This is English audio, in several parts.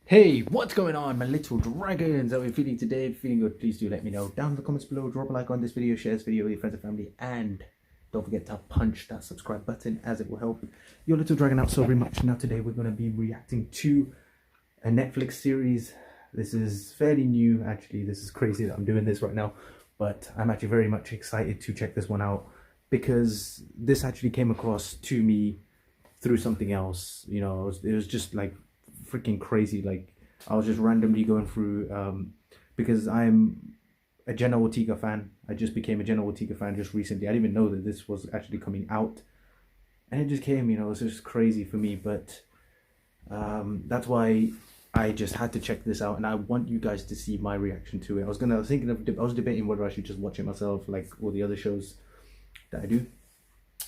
Hey, what's going on, my little dragons? How are you feeling today? If you're feeling good, please do let me know down in the comments below. Drop a like on this video, share this video with your friends and family, and don't forget to punch that subscribe button as it will help your little dragon out so very much. Now today we're going to be reacting to a Netflix series. This is fairly new, actually. This is crazy that I'm doing this right now, but I'm actually very much excited to check this one out because this actually came across to me through something else. You know, it was just like freaking crazy. Like I was just randomly going through because I'm a Jenna Ortega fan. I just became a Jenna Ortega fan just recently. I didn't even know that this was actually coming out, and it just came. You know, it's just crazy for me. But that's why I just had to check this out, and I want you guys to see my reaction to it. I was debating whether I should just watch it myself, like all the other shows that I do,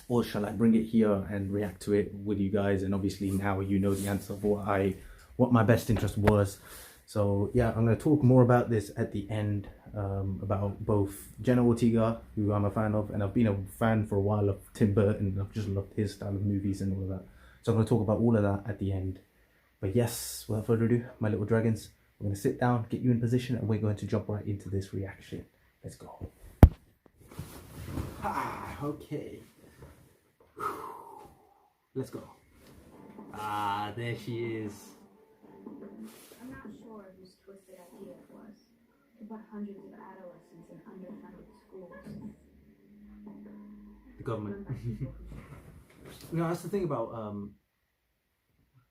or shall I bring it here and react to it with you guys? And obviously now you know the answer of what my best interest was. So yeah, I'm going to talk more about this at the end, about both Jenna Ortega, who I'm a fan of, and I've been a fan for a while of Tim Burton. I've just loved his style of movies and all of that. So I'm going to talk about all of that at the end. But yes, without further ado, my little dragons, we're going to sit down, get you in position, and we're going to jump right into this reaction. Let's go. Okay. Let's go. There she is. I'm not sure whose twisted idea it was to put hundreds of adolescents in underfunded schools. The government. You know, that's the thing about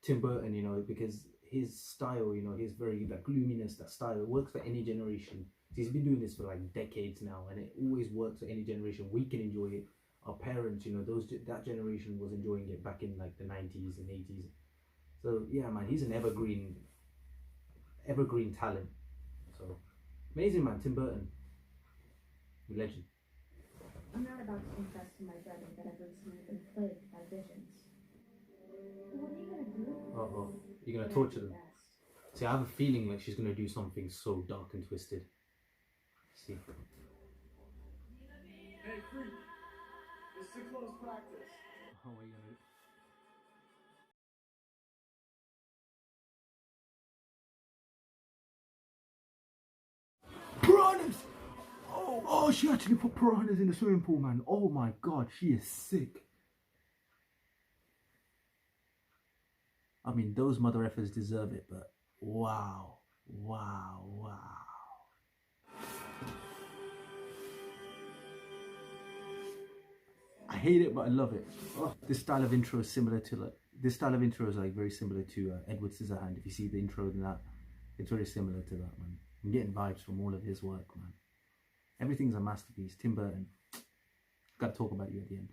Tim Burton, you know, because his style, you know, his very like gloominess, that style, it works for any generation. He's been doing this for like decades now, and it always works for any generation. We can enjoy it. Our parents, you know, that generation was enjoying it back in like the 90s and 80s. So yeah, man, he's an evergreen talent. So amazing, man. Tim Burton, legend. I'm not about to confess to my brethren that I've recently been plagued by visions. What are you gonna do? You're gonna torture them. See, I have a feeling like she's gonna do something so dark and twisted. See. Hey, freak! It's too close practice. How are you gonna? Piranhas! Oh, she actually put piranhas in the swimming pool, man. Oh my god, she is sick. I mean, those mother effers deserve it, but wow. I hate it, but I love it. Oh, this style of intro is similar to like very similar to Edward Scissorhand. If you see the intro in that, it's very similar to that, man. I'm getting vibes from all of his work, man. Everything's a masterpiece. Tim Burton. Got to talk about you at the end.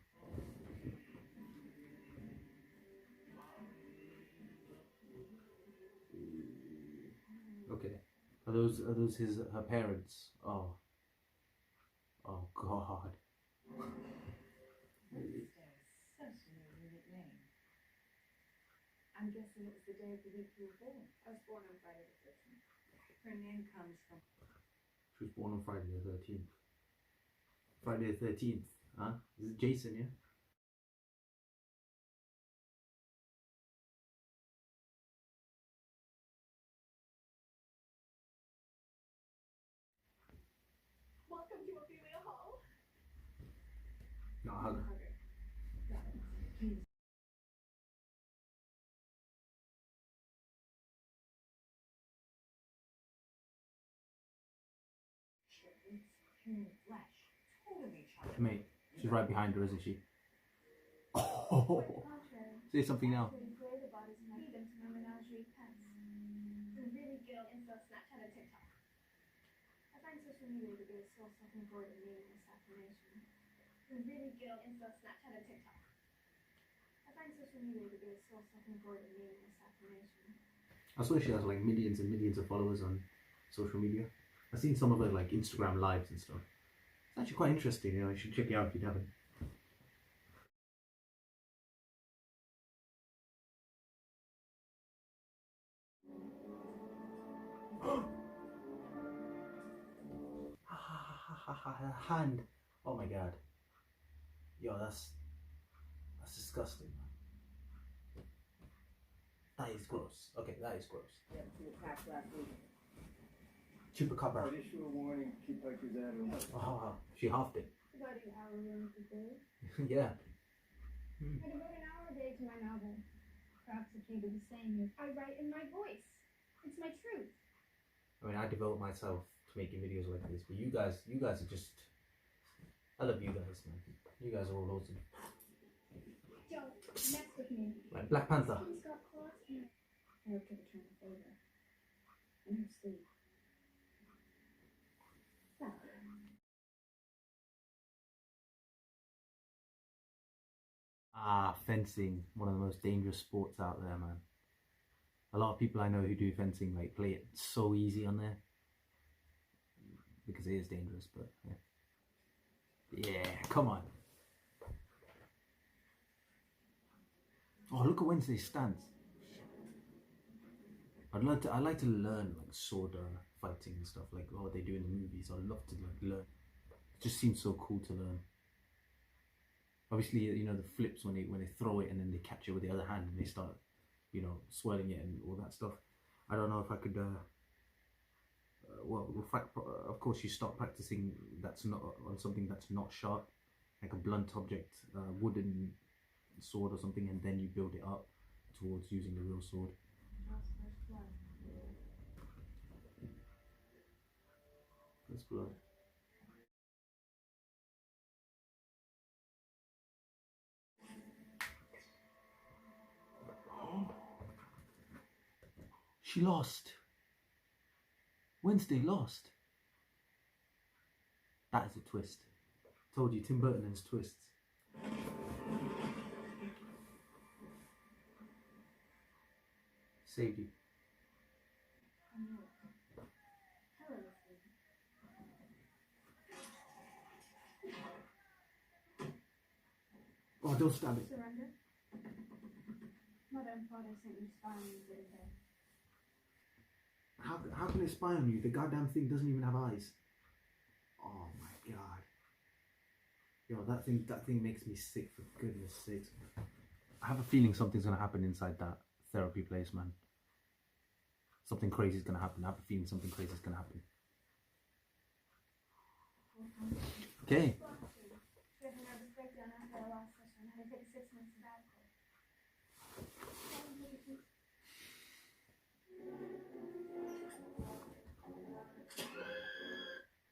Okay. Are those her parents? Oh God. I'm guessing it was the day of the week you were born. I was born on Friday the 13th. Her name comes from... She was born on Friday the 13th. Friday the 13th, huh? This is Jason, yeah? Welcome to a female hall. No, hug her. Flesh. Totally child. Mate, she's right behind her, isn't she? Oh, say something now. Enjoy the bodies and feed them to my menagerie pets. The really good Insta, Snapchat, and TikTok. I find social media to be a soul-sucking void of meaningless affirmation. The really good Insta, Snapchat, and TikTok. I find social media to be a soul-sucking void of meaningless affirmation. I swear she has like millions and millions of followers on social media. I've seen some of her like Instagram lives and stuff. It's actually quite interesting, you know, you should check it out if you haven't. Hand. Oh my god. Yo, that's disgusting, man. That is gross. Okay, that is gross. Yeah, to attack last week. Chupacabra. I'd issue a warning, keep like his animals. Ah, she halved it. About an hour a day. Yeah. I devote an hour a day to my novel. Perhaps if you do the same, I write in my voice. It's my truth. I mean, I devote myself to making videos like this, but you guys are just. I love you guys, man. You guys are all awesome. Don't mess with me. Like Black Panther. He's got claws in it. I hope to return the favor. In her sleep. Well, Ah, fencing, one of the most dangerous sports out there, man. A lot of people I know who do fencing like play it so easy on there because it is dangerous. But yeah, come on. Oh, look at Wednesday's stance. I'd like to learn like sword fighting and stuff like what they do in the movies. I'd love to like learn. It just seems so cool to learn. Obviously, you know the flips when they throw it and then they catch it with the other hand and they start, you know, swirling it and all that stuff. I don't know if I could. Well, in fact, of course, you start practicing. That's not on something that's not sharp, like a blunt object, wooden sword or something, and then you build it up towards using the real sword. First blood. She lost. Wednesday lost. That is a twist. Told you, Tim Burton and his twists. Saved you. Oh, don't stab it. Surrender? Mother and father sent you spying, didn't they? How can it spy on you? The goddamn thing doesn't even have eyes. Oh my god. Yo, that thing makes me sick, for goodness sakes. I have a feeling something's gonna happen inside that therapy place, man. Something crazy is gonna happen. I have a feeling something crazy is gonna happen. Okay. She had a nervous breakdown after our last session. I had to take a 6-month sabbatical.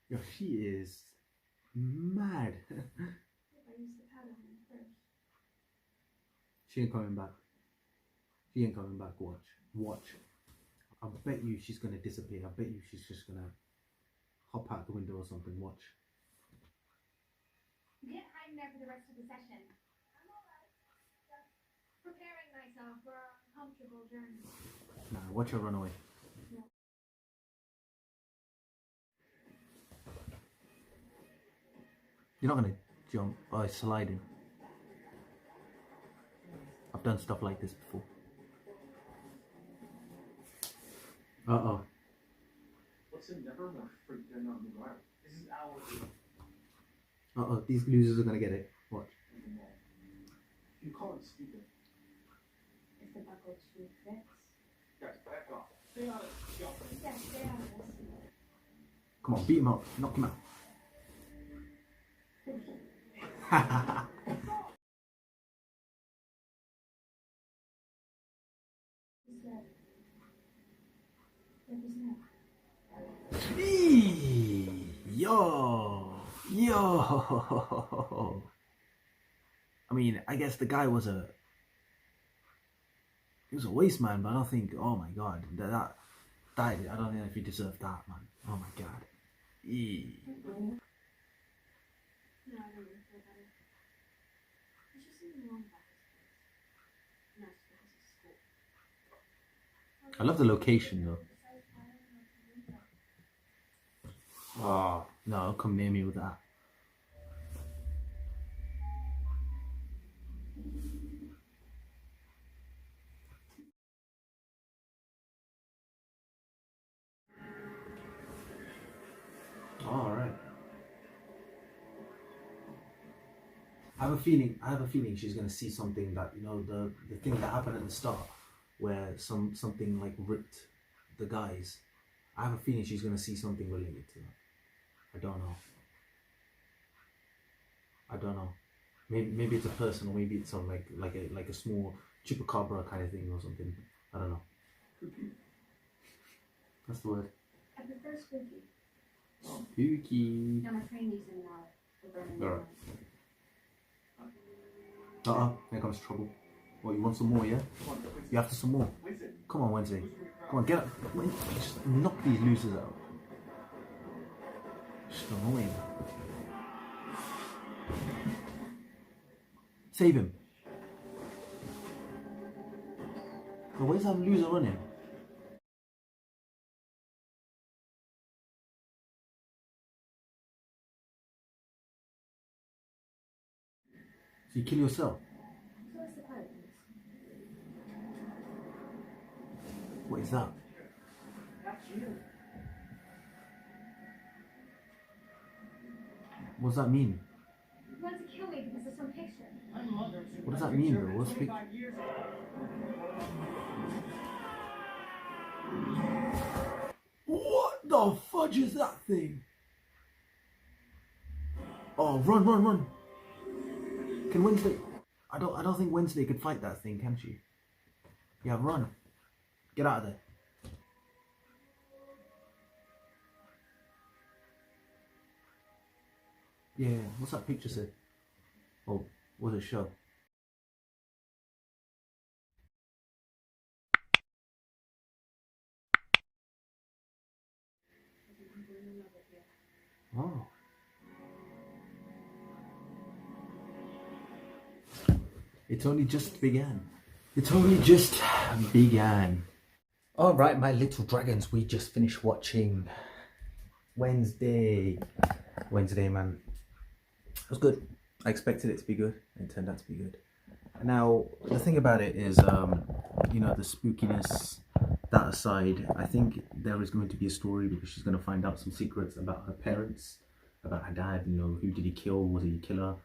Yo, she is mad. I used the powder on first. She ain't coming back. She ain't coming back. Watch. Watch. I bet you she's gonna disappear. I bet you she's just gonna hop out the window or something. Watch. Get hiding there for the rest of the session. I'm alright. Just preparing myself for a comfortable journey. Nah, watch her run away. You're not gonna jump by sliding. I've done stuff like this before. Uh-oh. What's in never more freaked in on the wire? This is our Uh-oh, these losers are gonna get it. Watch. You call it stupid. Is the buckle too fixed? Guys, back off. Stay on it. Go. Yeah, stay out of this. Come on, beat him up. Knock him out. Who's that? What was that? Yo. I mean, I guess the guy was a waste man, but I don't think. Oh my god, that I don't know if he deserved that, man. Oh my god. Eee. No, I don't really feel better. There's just something wrong about this place. Not just because it's school. I love the location though. Oh no, don't come near me with that. All right. I have a feeling she's gonna see something that, you know, the thing that happened at the start, where something like ripped the guys. I have a feeling she's gonna see something related to that. I don't know. Maybe it's a person, or maybe it's some like a small chupacabra kind of thing or something. I don't know. That's the word. I prefer spooky. Spooky. No, my friend using the burning. Alright. Here comes trouble. What, you want some more, yeah? You have to some more. Come on, Wednesday. Come on, get up. Just knock these losers out. Just annoying. Save him. But where's that loser running? So you kill yourself? So what's the part? What is that? What does that mean? You want to kill me because of some picture. What does that mean, bro? What's big? What the fudge is that thing? Oh, run! Can Wednesday? I don't think Wednesday could fight that thing, can she? Yeah, run! Get out of there! Yeah, what's that picture say? Oh, what does it show? Oh. It's only just began. It's only just began. Alright, my little dragons, we just finished watching Wednesday. Wednesday, man. It was good. I expected it to be good. It turned out to be good. Now, the thing about it is, you know, the spookiness, that aside, I think there is going to be a story because she's going to find out some secrets about her parents, about her dad, you know, who did he kill, was he a killer?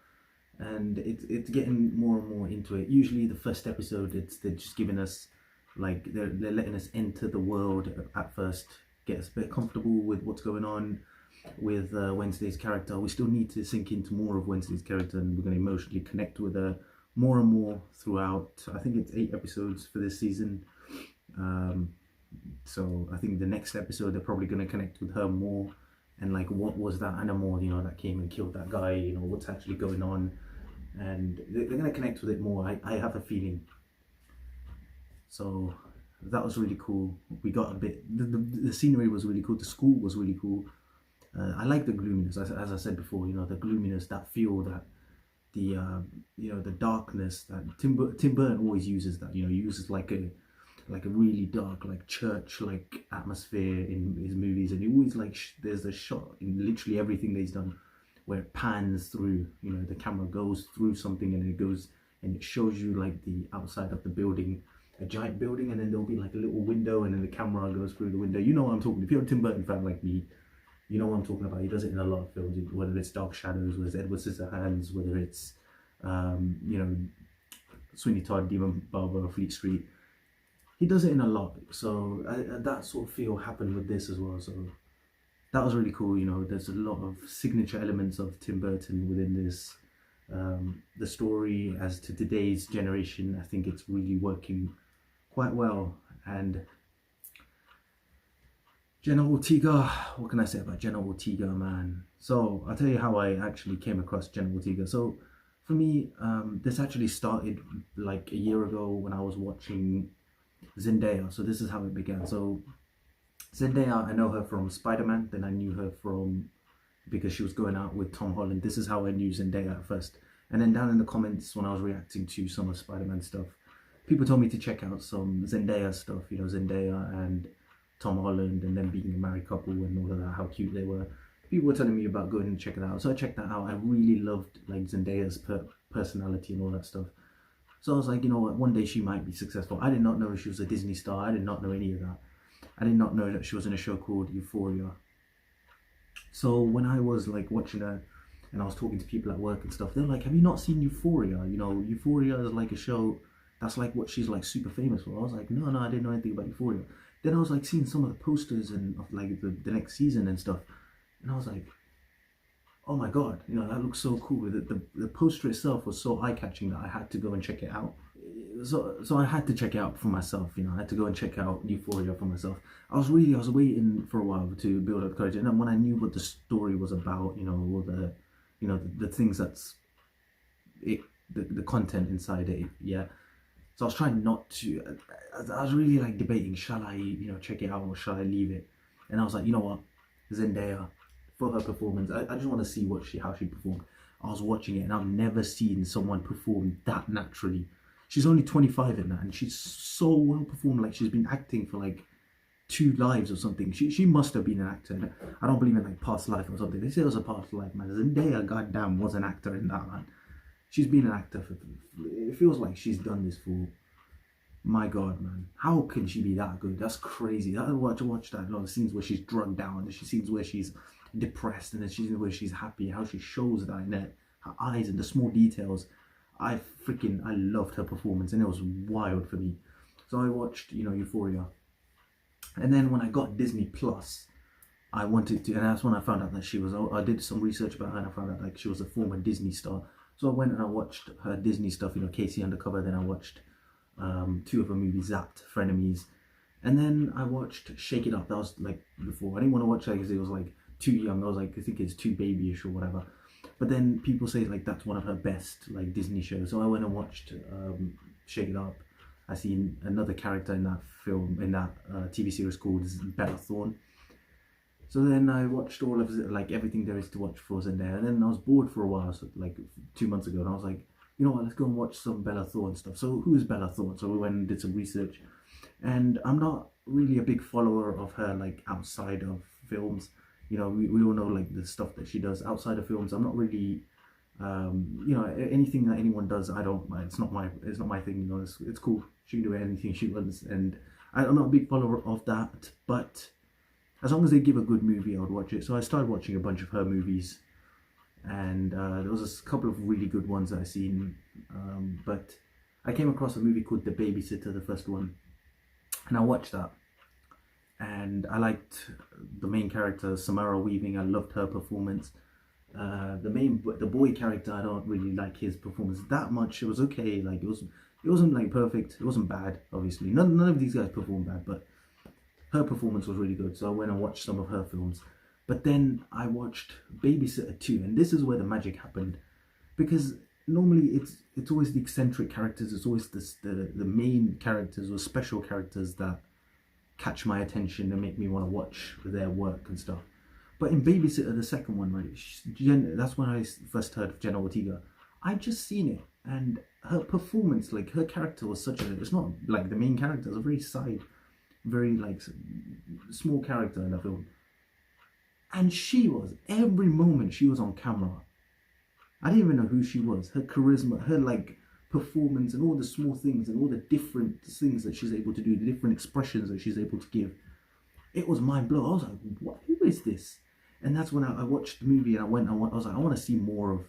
And it's getting more and more into it. Usually the first episode, they're just giving us, like, they're letting us enter the world at first, get us a bit comfortable with what's going on with Wednesday's character. We still need to sink into more of Wednesday's character, and we're going to emotionally connect with her more and more throughout. I think it's 8 episodes for this season. So I think the next episode they're probably going to connect with her more, and like, what was that animal, you know, that came and killed that guy, you know, what's actually going on, and they're going to connect with it more. I have a feeling. So that was really cool. We got a bit, the scenery was really cool, the school was really cool. I like the gloominess, as I said before, you know, the gloominess, that feel, that the you know, the darkness that Tim Burton always uses. That, you know, he uses like a really dark, like church like atmosphere in his movies, and he always like there's a shot in literally everything that he's done where it pans through, you know, the camera goes through something and it goes and it shows you like the outside of the building, a giant building, and then there'll be like a little window and then the camera goes through the window. You know what I'm talking about. If you're a Tim Burton fan like me, you know what I'm talking about. He does it in a lot of films, whether it's Dark Shadows, whether it's Edward Scissorhands, whether it's, you know, Sweeney Todd, Demon Barber, Fleet Street. He does it in a lot. So that sort of feel happened with this as well. So that was really cool. You know, there's a lot of signature elements of Tim Burton within this. The story as to today's generation, I think it's really working quite well. And Jenna Ortega, what can I say about Jenna Ortega, man? So I'll tell you how I actually came across Jenna Ortega. So for me, this actually started like a year ago when I was watching Zendaya. So this is how it began. So Zendaya, I know her from Spider-Man, then I knew her from, because she was going out with Tom Holland. This is how I knew Zendaya at first. And then down in the comments when I was reacting to some of Spider-Man stuff, people told me to check out some Zendaya stuff, you know, Zendaya and Tom Holland and them being a married couple and all of that, how cute they were. People were telling me about going and checking it out. So I checked that out. I really loved like Zendaya's personality and all that stuff. So I was like, you know what, one day she might be successful. I did not know she was a Disney star. I did not know any of that. I did not know that she was in a show called Euphoria. So when I was like watching her and I was talking to people at work and stuff, they're like, have you not seen Euphoria? You know, Euphoria is like a show that's like what she's like super famous for. I was like, no, I didn't know anything about Euphoria. Then I was like seeing some of the posters and of like the next season and stuff, and I was like, oh my god, you know, that looks so cool. The poster itself was so eye catching that I had to go and check it out. So I had to check it out for myself. You know, I had to go and check out Euphoria for myself. I was waiting for a while to build up courage, and then when I knew what the story was about, you know, all the things that's it, the content inside it, yeah. So I was trying not to. I was really like debating, shall I, you know, check it out or shall I leave it? And I was like, you know what, Zendaya, for her performance, I just want to see how she performed. I was watching it and I've never seen someone perform that naturally. She's only 25 in that, and she's so well performed. Like she's been acting for like 2 lives or something. She must have been an actor. I don't believe in like past life or something. They say it was a past life, man. Zendaya, goddamn, was an actor in that, man. She's been an actor for. It feels like she's done this for. My God, man, how can she be that good? That's crazy. I watch that. The scenes where she's drugged down, and scenes where she's depressed, and then scenes where she's happy. How she shows that in her eyes and the small details. I loved her performance, and it was wild for me. So I watched, you know, Euphoria, and then when I got Disney Plus, I wanted to, and that's when I found out that she was. I did some research about her, and I found out like she was a former Disney star. So I went and I watched her Disney stuff, you know, Casey Undercover. Then I watched 2 of her movies, Zapped, Frenemies, and then I watched Shake It Up. That was like before. I didn't want to watch that because it was like too young. I was like, I think it's too babyish or whatever. But then people say like that's one of her best like Disney shows. So I went and watched Shake It Up. I seen another character in that film, in that TV series called Bella Thorne. So then I watched all of like everything there is to watch for Zendaya, and then I was bored for a while, so like 2 months ago, and I was like, you know what, let's go and watch some Bella Thorne stuff. So who is Bella Thorne? So we went and did some research, and I'm not really a big follower of her like outside of films. You know, we all know like the stuff that she does outside of films. I'm not really, you know, anything that anyone does, I don't. It's not my thing. You know, it's cool. She can do anything she wants, and I'm not a big follower of that. But as long as they give a good movie, I would watch it. So I started watching a bunch of her movies, and there was a couple of really good ones that I seen. But I came across a movie called The Babysitter, the first one, and I watched that. And I liked the main character, Samara Weaving. I loved her performance. The boy character, I don't really like his performance that much. It was okay. Like it wasn't like perfect. It wasn't bad. Obviously, none of these guys performed bad, but her performance was really good. So I went and watched some of her films. But then I watched Babysitter 2, and this is where the magic happened, because normally it's always the eccentric characters. It's always the main characters or special characters that catch my attention and make me want to watch their work and stuff. But in Babysitter, the second one, right, that's when I first heard of Jenna Ortega. I'd just seen it, and her performance, like her character was it's not like the main character, it's a very like small character in the film. And every moment she was on camera, I didn't even know who she was. Her charisma, her like performance, and all the small things and all the different things that she's able to do, the different expressions that she's able to give, it was mind blowing. I was like, what? Who is this? And that's when I watched the movie, and I was like, I want to see more of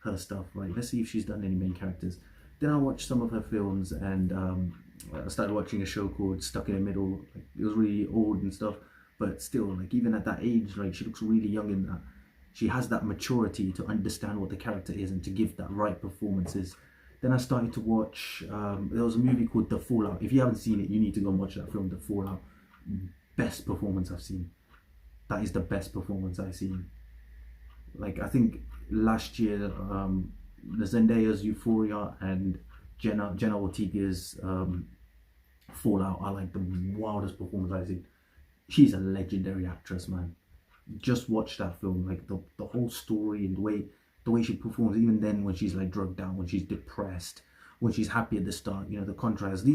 her stuff. Right, let's see if she's done any main characters. Then I watched some of her films, and I started watching a show called Stuck in the Middle. Like, it was really old and stuff, but still, like even at that age, like she looks really young in that. She has that maturity to understand what the character is and to give that right performances. Then I started to watch, there was a movie called The Fallout. If you haven't seen it, you need to go and watch that film, The Fallout. Best performance I've seen. That is the best performance I've seen. Like, I think last year, the Zendaya's Euphoria and Jenna Ortega's Fallout are like the wildest performance I've seen. She's a legendary actress, man. Just watch that film. Like, the whole story and the way she performs, even then when she's like drugged down, when she's depressed, when she's happy at the start, you know, the contrast.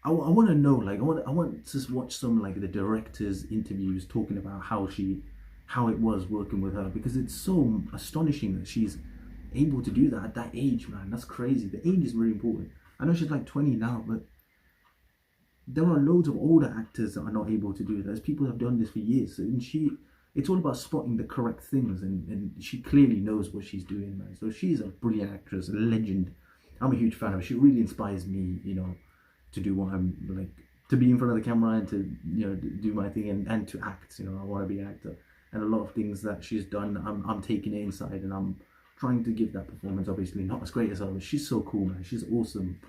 I want to know, like, I want to watch some like the director's interviews talking about how it was working with her, because it's so astonishing that she's able to do that at that age, man. That's crazy. The age is very important. I know she's like 20 now, but there are loads of older actors that are not able to do it. There's people who have done this for years, and it's all about spotting the correct things, and she clearly knows what she's doing, man. So she's a brilliant actress, a legend. I'm a huge fan of her. She really inspires me, you know, to do what I'm like, to be in front of the camera and to, you know, do my thing and to act. You know, I want to be an actor, and a lot of things that she's done, I'm taking it inside and I'm trying to give that performance. Obviously not as great as her, but she's so cool, man. She's an awesome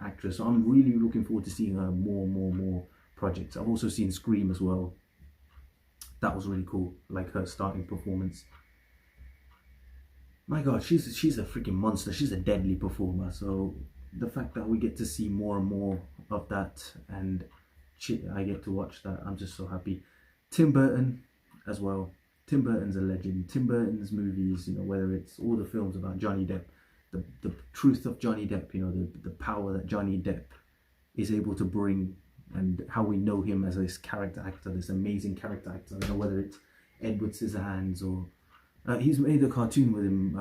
actress. So I'm really looking forward to seeing her more projects. I've also seen Scream as well. That was really cool, like her starting performance. My God, she's a freaking monster. She's a deadly performer. So the fact that we get to see more and more of that, and I get to watch that, I'm just so happy. Tim Burton as well. Tim Burton's a legend. Tim Burton's movies, you know, whether it's all the films about Johnny Depp, the truth of Johnny Depp, you know, the power that Johnny Depp is able to bring, and how we know him as this character actor, this amazing character actor. You know, whether it's Edward Scissorhands or he's made a cartoon with him,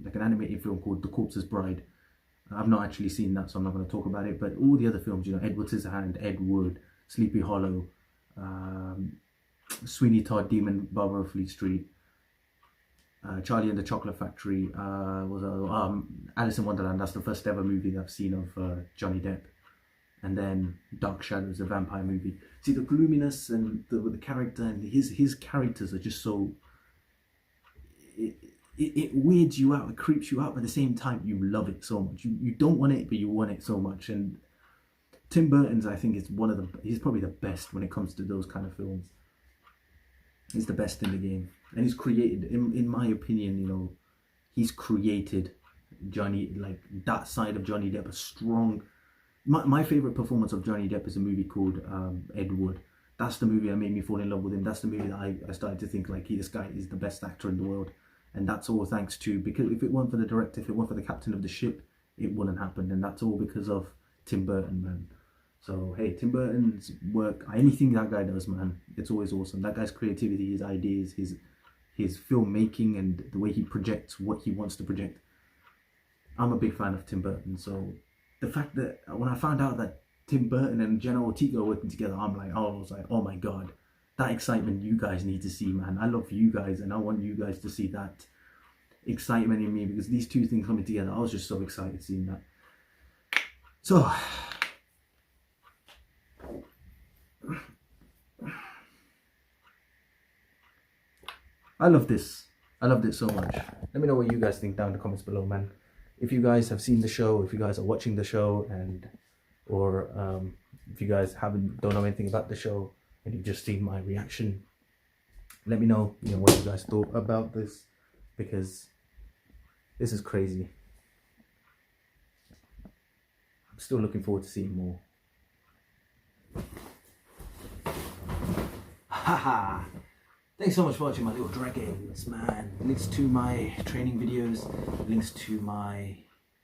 like an animated film called The Corpse's Bride. I've not actually seen that, so I'm not going to talk about it. But all the other films, you know, Edward Scissorhands, Ed Wood, Sleepy Hollow, Sweeney Todd, Demon Barber of Fleet Street, Charlie and the Chocolate Factory, Alice in Wonderland. That's the first ever movie that I've seen of Johnny Depp. And then Dark Shadows, a vampire movie. See, the gloominess and the character, and his characters are just so... It weirds you out, it creeps you out, but at the same time you love it so much. You don't want it, but you want it so much. And Tim Burton's, I think, he's probably the best when it comes to those kind of films. He's the best in the game, and he's created, in my opinion, you know, he's created Johnny, like that side of Johnny Depp, a strong. My favorite performance of Johnny Depp is a movie called Ed Wood. That's the movie that made me fall in love with him. That's the movie that I started to think like this guy is the best actor in the world. And that's all thanks to, because if it weren't for the director, if it weren't for the captain of the ship, it wouldn't happen. And that's all because of Tim Burton, man. So, hey, Tim Burton's work, anything that guy does, man, it's always awesome. That guy's creativity, his ideas, his filmmaking, and the way he projects what he wants to project. I'm a big fan of Tim Burton. So the fact that when I found out that Tim Burton and Jenna Ortega are working together, I was like, oh my God. That excitement you guys need to see, man. I love you guys, and I want you guys to see that excitement in me, because these two things coming together, I was just so excited seeing that. So I love this. I loved it so much. Let me know what you guys think down in the comments below, man. If you guys have seen the show, if you guys are watching the show, or if you guys don't know anything about the show, and you've just seen my reaction, let me know, you know, what you guys thought about this, because this is crazy. I'm still looking forward to seeing more. Haha! Thanks so much for watching my little dragons, man. Links to my training videos, links to my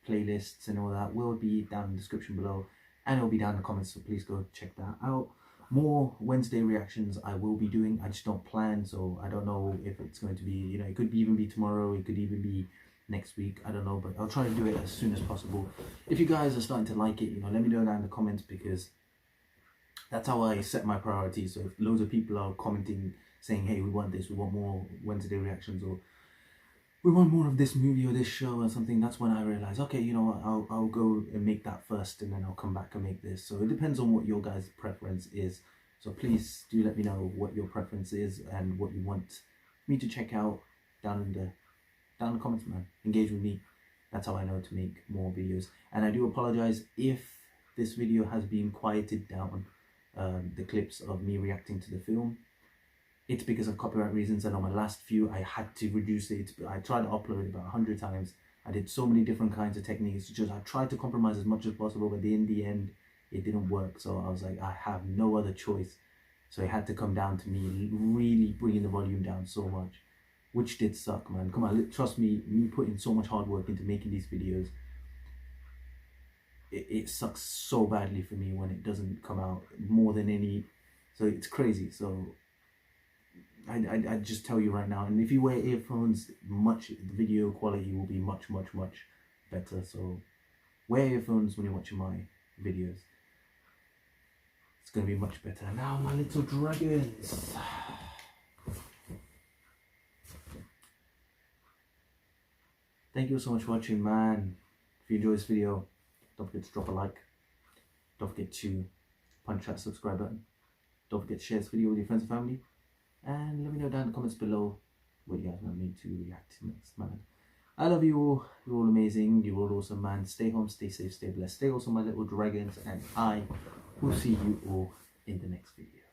playlists and all that will be down in the description below, and it'll be down in the comments, so please go check that out. More Wednesday reactions I will be doing. I just don't plan, so I don't know if it's going to be, you know, it could even be tomorrow, it could even be next week, I don't know, but I'll try to do it as soon as possible. If you guys are starting to like it, you know, let me know down in the comments, because that's how I set my priorities. So if loads of people are commenting saying, hey, we want this, we want more Wednesday reactions, or we want more of this movie or this show or something, that's when I realize, okay, you know what, I'll go and make that first, and then I'll come back and make this. So it depends on what your guys' preference is. So please do let me know what your preference is and what you want me to check out down in the comments, man. Engage with me. That's how I know to make more videos. And I do apologize if this video has been quieted down, the clips of me reacting to the film. It's because of copyright reasons, and on my last few I had to reduce it. I tried to upload it about 100 times. I did so many different kinds of techniques. I tried to compromise as much as possible, but in the end it didn't work. So I was like, I have no other choice. So it had to come down to me really bringing the volume down so much, which did suck, man. Come on, trust me, putting so much hard work into making these videos, it sucks so badly for me when it doesn't come out more than any. So it's crazy. So I just tell you right now, and if you wear earphones, the video quality will be much better. So wear earphones when you're watching my videos. It's gonna be much better. Now my little dragons. Thank you so much for watching, man. If you enjoy this video, don't forget to drop a like. Don't forget to punch that subscribe button. Don't forget to share this video with your friends and family. And let me know down in the comments below what you guys want me to react to next, man. I love you all. You're all amazing. You're all awesome, man. Stay home, stay safe, stay blessed. Stay awesome, my little dragons. And I will see you all in the next video.